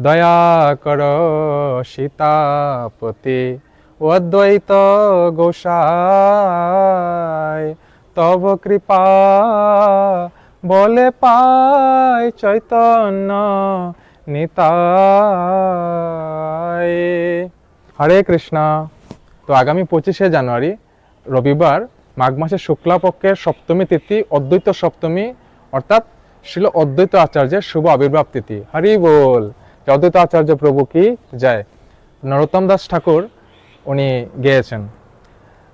দয়া কর সীতাপতি অদ্বৈত গোসাই, তব কৃপা বলে পাই চৈতন্য নিতাই। হরে কৃষ্ণা। তো আগামী 25শে জানুয়ারি রবিবার মাঘ মাসের শুক্লাপক্ষের সপ্তমী তিথি অদ্বৈত সপ্তমী, অর্থাৎ শিল অদ্বৈত আচার্যের শুভ আবির্ভাব তিথি। হরি বল। অদ্বৈত আচার্য প্রভু কি যায়। নরোত্তম দাস ঠাকুর উনি গেয়েছেন,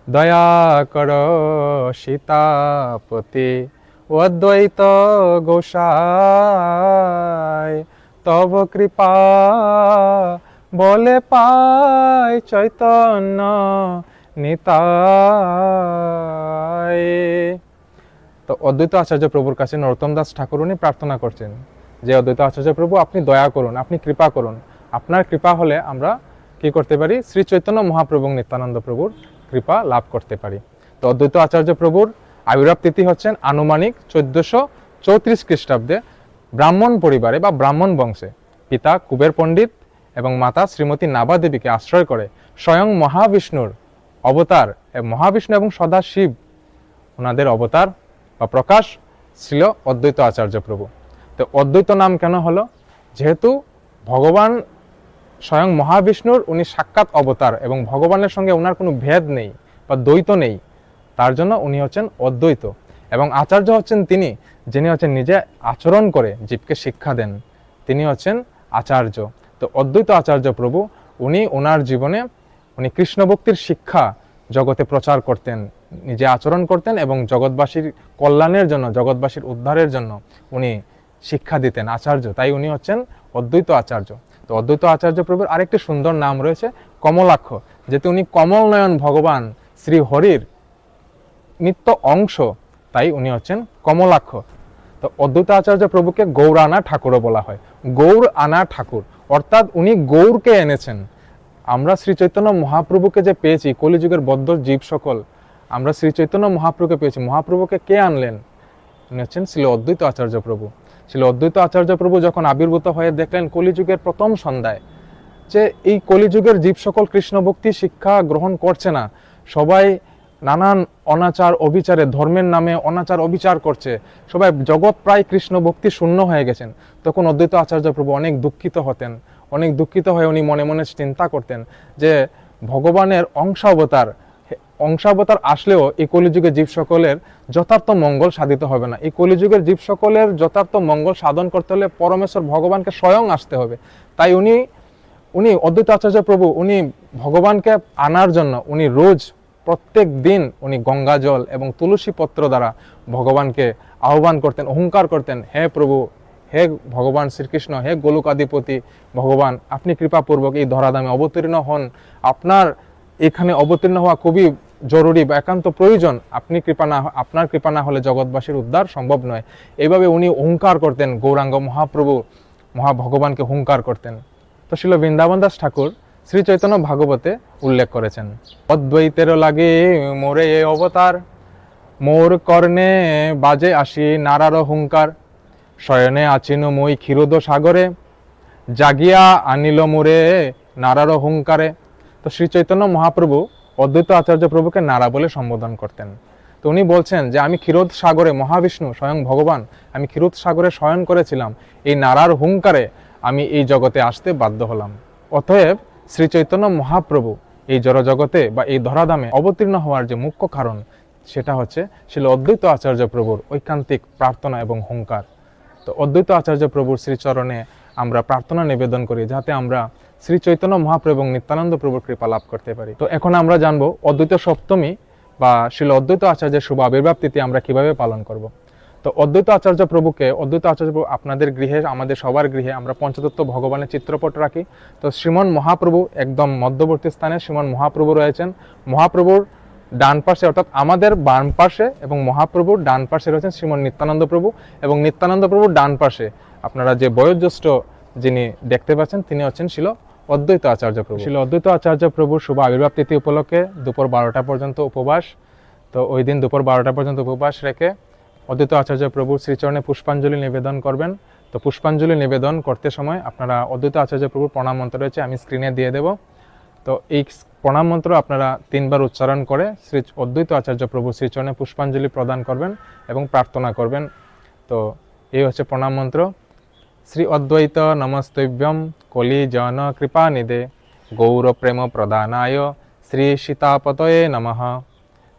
দয়া কর সীতাপতি অদ্বৈত গোসাই, তব কৃপা বলে পাই চৈতন্য নিতাই। তো অদ্বৈত আচার্য প্রভুর কাছে নরোত্তম দাস ঠাকুর উনি প্রার্থনা করছেন যে অদ্বৈত আচার্য প্রভু আপনি দয়া করুন, আপনি কৃপা করুন। আপনার কৃপা হলে আমরা কি করতে পারি, শ্রী চৈতন্য মহাপ্রভু নিত্যানন্দ প্রভুর কৃপা লাভ করতে পারি। তো অদ্বৈত আচার্য প্রভুর আবির্ভাব তিথি হচ্ছেন আনুমানিক 1434 খ্রিস্টাব্দে ব্রাহ্মণ পরিবারে বা ব্রাহ্মণ বংশে পিতা কুবের পণ্ডিত এবং মাতা শ্রীমতী নাবা দেবীকে আশ্রয় করে স্বয়ং মহাবিষ্ণুর অবতার, মহাবিষ্ণু এবং সদাশিব ওনাদের অবতার বা প্রকাশ ছিল অদ্বৈত আচার্য প্রভু। তো অদ্বৈত নাম কেন হলো, যেহেতু ভগবান স্বয়ং মহাবিষ্ণুর উনি সাক্ষাৎ অবতার এবং ভগবানের সঙ্গে ওনার কোনো ভেদ নেই বা দ্বৈত নেই, তার জন্য উনি হচ্ছেন অদ্বৈত। এবং আচার্য হচ্ছেন তিনি যিনি হচ্ছেন নিজে আচরণ করে জীবকে শিক্ষা দেন, তিনি হচ্ছেন আচার্য। তো অদ্বৈত আচার্য প্রভু উনি ওনার জীবনে উনি কৃষ্ণ ভক্তির শিক্ষা জগতে প্রচার করতেন, নিজে আচরণ করতেন এবং জগৎবাসীর কল্যাণের জন্য, জগৎবাসীর উদ্ধারের জন্য উনি শিক্ষা দিতেন আচার্য, তাই উনি হচ্ছেন অদ্বৈত আচার্য। তো অদ্বৈত আচার্য প্রভুর আরেকটি সুন্দর নাম রয়েছে কমলাক্ষ, যেহেতু উনি কমল নয়ন ভগবান শ্রী হরির নিত্য অংশ, তাই উনি হচ্ছেন কমলাক্ষ। তো অদ্বৈত আচার্য প্রভুকে গৌরানা ঠাকুরও বলা হয়, গৌর আনা ঠাকুর, অর্থাৎ উনি গৌরকে এনেছেন। আমরা শ্রী চৈতন্য মহাপ্রভুকে যে পেয়েছি, কলিযুগের বদ্ধ জীব সকল আমরা শ্রী চৈতন্য মহাপ্রভুকে পেয়েছি, মহাপ্রভুকে কে আনলেন, উনি হচ্ছেন শ্রী অদ্বৈত আচার্য প্রভু। শ্রী অদ্বৈত আচার্য প্রভু যখন আবির্ভূত হয়ে দেখলেন কলিযুগের প্রথম সন্ধ্যায় যে এই কলিযুগের জীব সকল কৃষ্ণ ভক্তি শিক্ষা গ্রহণ করছে না, সবাই নানান অনাচার অবিচারে, ধর্মের নামে অনাচার অবিচার করছে, সবাই জগৎ প্রায় কৃষ্ণ ভক্তি শূন্য হয়ে গেছেন, তখন অদ্বৈত আচার্য প্রভু অনেক দুঃখিত হতেন। অনেক দুঃখিত হয়ে উনি মনে মনে চিন্তা করতেন যে ভগবানের অংশাবতার আসলেও এই কলিযুগের জীব সকলের যথার্থ মঙ্গল সাধিত হবে না। এই কলিযুগের জীব সকলের যথার্থ মঙ্গল সাধন করতে হলে পরমেশ্বর ভগবানকে স্বয়ং আসতে হবে। তাই উনি অদ্বৈত আচার্য প্রভু উনি ভগবানকে আনার জন্য উনি রোজ প্রত্যেক দিন উনি গঙ্গা জল এবং তুলসী পত্র দ্বারা ভগবানকে আহ্বান করতেন, অহংকার করতেন, হে প্রভু, হে ভগবান শ্রীকৃষ্ণ, হে গোলকাধিপতি ভগবান, আপনি কৃপাপূর্বক এই ধরাধামে অবতীর্ণ হন, আপনার এখানে অবতীর্ণ হওয়া খুবই জরুরি বা একান্ত প্রয়োজন, আপনার কৃপা না হলে জগৎবাসীর উদ্ধার সম্ভব নয়। এইভাবে উনি হুঙ্কার করতেন, গৌরাঙ্গ মহাপ্রভু ভগবানকে হুঙ্কার করতেন। তো শিল বৃন্দাবন দাস ঠাকুর শ্রী চৈতন্য ভাগবতে উল্লেখ করেছেন, অদ্বৈতের লাগে মোরে এ অবতার, মোর কর্ণে বাজে আসি নারার হুঙ্কার, শয়নে আছিন মই ক্ষীরোদ সাগরে, জাগিয়া আনিল মোরে নারার হুঙ্কারে। তো শ্রী চৈতন্য মহাপ্রভু অদ্বৈত আচার্য প্রভুকে নারা বলে সম্বোধন করতেন। তো উনি বলছেন যে আমি ক্ষীরোদ সাগরে, মহাবিষ্ণু স্বয়ং ভগবান, আমি ক্ষীরোদ সাগরে শয়ন করেছিলাম, এই নারার হুঙ্কারে আমি এই জগতে আসতে বাধ্য হলাম। অতএব শ্রী চৈতন্য মহাপ্রভু এই জড়জগতে বা এই ধরাধামে অবতীর্ণ হওয়ার যে মুখ্য কারণ, সেটা হচ্ছে শ্রী অদ্বৈত আচার্য প্রভুর ঐকান্তিক প্রার্থনা এবং হুঙ্কার। তো অদ্বৈত আচার্য প্রভুর শ্রীচরণে আমরা প্রার্থনা নিবেদন করি যাতে আমরা শ্রী চৈতন্য মহাপ্রভু এবং নিত্যানন্দ প্রভুর কৃপা লাভ করতে পারি। তো এখন আমরা জানবো অদ্বৈত সপ্তমী বা শ্রী অদ্বৈত আচার্যের শুভ আবির্ভাব তিথি আমরা কিভাবে পালন করব। তো অদ্বৈত আচার্য প্রভুকে, অদ্বৈত আচার্য প্রভু আপনাদের গৃহে, আমাদের সবার গৃহে আমরা পঞ্চতত্ত্ব ভগবানের চিত্রপট রাখি। তো শ্রীমন মহাপ্রভু একদম মধ্যবর্তী স্থানে শ্রীমন মহাপ্রভু রয়েছেন। মহাপ্রভুর ডান পাশে অর্থাৎ আমাদের বাম পাশে এবং মহাপ্রভুর ডান পাশে রয়েছেন শ্রীমন নিত্যানন্দ প্রভু, এবং নিত্যানন্দ প্রভুর ডান পাশে আপনারা যে বয়োজ্যেষ্ঠ যিনি দেখতে পাচ্ছেন তিনি হচ্ছেন শিল অদ্বৈত আচার্য প্রভু। শিল অদ্বৈত আচার্য প্রভুর শুভ আবির্ভাব তিথি উপলক্ষে দুপুর 12টা পর্যন্ত উপবাস। তো ওই দিন দুপুর 12টা পর্যন্ত উপবাস রেখে অদ্বৈত আচার্য প্রভুর শ্রীচরণে পুষ্পাঞ্জলি নিবেদন করবেন। তো পুষ্পাঞ্জলি নিবেদন করতে সময় আপনারা অদ্বৈত আচার্য প্রভুর প্রণাম মন্ত্র রয়েছে, আমি স্ক্রিনে দিয়ে দেব। তো এই প্রণাম মন্ত্র আপনারা 3 বার উচ্চারণ করে শ্রী অদ্বৈত আচার্য প্রভু শ্রীচরণে পুষ্পাঞ্জলি প্রদান করবেন এবং প্রার্থনা করবেন। তো এই হচ্ছে প্রণাম মন্ত্র। শ্রী অদ্বৈত নমস্তভ্যম কলি জন কৃপানিধে গৌর প্রেম প্রদানায় শ্রী সীতাপতয়ে নমঃ।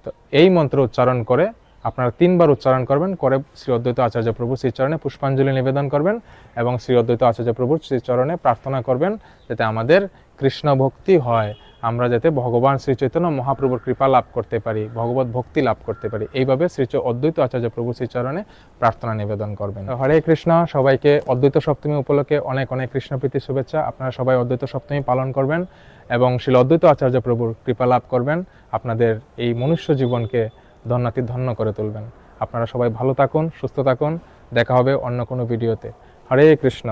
তো এই মন্ত্র উচ্চারণ করে আপনারা 3 বার উচ্চারণ করবেন, করে শ্রী অদ্বৈত আচার্য প্রভু শ্রীচরণে পুষ্পাঞ্জলি নিবেদন করবেন এবং শ্রী অদ্বৈত আচার্য প্রভুর শ্রীচরণে প্রার্থনা করবেন যাতে আমাদের কৃষ্ণ ভক্তি হয়, আমরা যাতে ভগবান শ্রী চৈতন্য মহাপ্রভুর কৃপা লাভ করতে পারি, ভগবত ভক্তি লাভ করতে পারি। এইভাবে শ্রী অদ্বৈত আচার্য প্রভু শ্রীচরণে প্রার্থনা নিবেদন করবেন। হরে কৃষ্ণ। সবাইকে অদ্বৈত সপ্তমী উপলক্ষে অনেক অনেক কৃষ্ণপ্রীতি শুভেচ্ছা। আপনারা সবাই অদ্বৈত সপ্তমী পালন করবেন এবং শ্রী অদ্বৈত আচার্য প্রভুর কৃপা লাভ করবেন, আপনাদের এই মনুষ্য জীবনকে ধন্যাতি ধন্য করে তুলবেন। আপনারা সবাই ভালো থাকুন, সুস্থ থাকুন, দেখা হবে অন্য কোনো ভিডিওতে। হরে কৃষ্ণ।